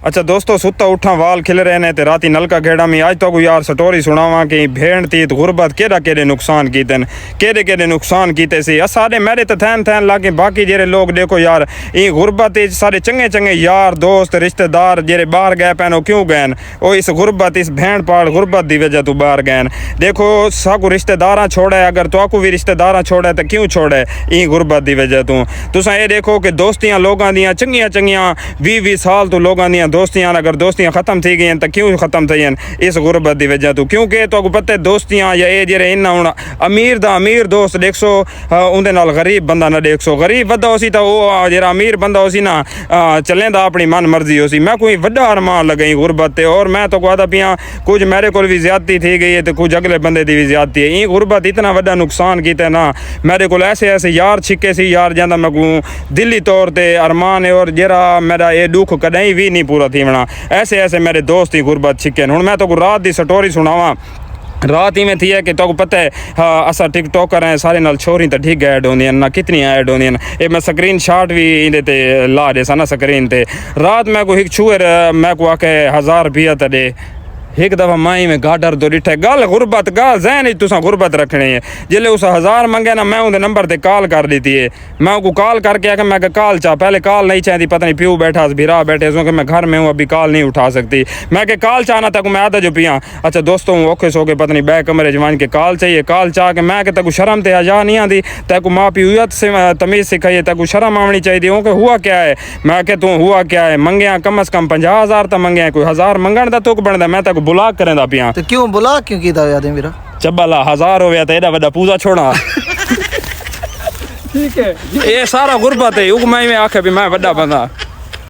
अच्छा दोस्तों, सुता उठा वाल खिल रहे ने ते राती नलका घेड़ा में आज तो यार स्टोरी सुनावा कि भेड़ थी गुरबत केड़े नुकसान कीते केड़े नुकसान कीते सी सारे मेरे तो थैन थैन लागे। बाकी जेरे लोग देखो यार ये गुरबत सारे चंगे चंगे यार दोस्त रिश्तेदार जेरे बाहर गए पैन क्यों गए वो इस गुरबत इस भेड़ पाड़ गुरबत की वजह तू बाहर गए। देखो साकू रिश्तेदार छोड़े अगर तो भी रिश्तेदार छोड़े तो क्यों छोड़े ई गुरबत की वजह तू तुसा ये देखो कि दोस्तियां लोगों दियां चंगियां चंगियां 20-20 साल तो लोगों दियां दोस्तियां अगर दोस्तियां खत्म थी गई तो क्यों खत्म थी इस गुरबत की वजह तू क्योंकि तो पता दोस्तियां या ये जेरे इन्ना हूँ अमीर दोस्त देख सो उनके नाल गरीब बंदा ना देख सो। गरीब बंदा हो सी तो वो जरा अमीर बंदा हो सी ना चलेंदा अपनी मन मर्जी हो सी। मैं कोई वड्डा अरमान लगई गुरबत ते और मैं तो कहता पिया कुछ मेरे को भी ज्यादती थी गई है तो कुछ अगले बंदे की भी ज्यादती है। ये गुरबत इतना वड्डा नुकसान किया ना मेरे को ऐसे यार छिके सी यार जाता मैं को दिली तौर पर अरमान है और जरा मेरा ये दुख कदई भी नहीं पूरा थी बना ऐसे मेरे दोस्त ही गुरबत छिके। हूँ मैं तो रात की स्टोरी सुनावा रात ही में थी है कि तो पता है हाँ असा टिकटॉकर हैं सारे नाल छोरी तो ठीक ऐड होंगे ना कितनी ऐड होंगे ये मैं स्क्रीन शॉट भी इहदे ला दे सा ना स्क्रीन ते रात मैं को एक छुएर मैं को आके 1000 रुपया तो दे एक दफ़ा माई में गाडर तो डिठे गल गुरबत गल जहन ही तुसा गुरबत रखनी है। जिले उस 1000 मंगे ना मैं उनके नंबर ते कॉल कर दी है। मैं उनको कॉल करके आके मैं कॉल चाह पहले कॉल नहीं चाहिए पता नहीं प्यू बैठा भिरा बैठे सो कि मैं घर में हूँ अभी कॉल नहीं उठा सकती। मैं के कॉल चाहना तक मैं आधा जो पिया अच्छा दोस्तों औखे सो के पता नहीं बै कमरे जवान के कॉल चाहिए कॉल चाह के मैं के तक शर्म ते हजा नहीं आती तक माँ प्यू से तमीज़ सिखाइए तक शर्म आनी चाहिए कि हुआ क्या है। मैं के तू हुआ क्या है मंगया कम से कम 50,000 तो मंगया कोई 1000 मंगण का तुक बनता मैं तक बुला करेंदा पिया तो क्यों बुला क्यों कीता याद है मेरा चब्बला 1000 हो गया तो एडा बड़ा पूजा छोड़ा ठीक है ये सारा गुरबत है उगमाई में आखे भी मैं बड़ा बंदा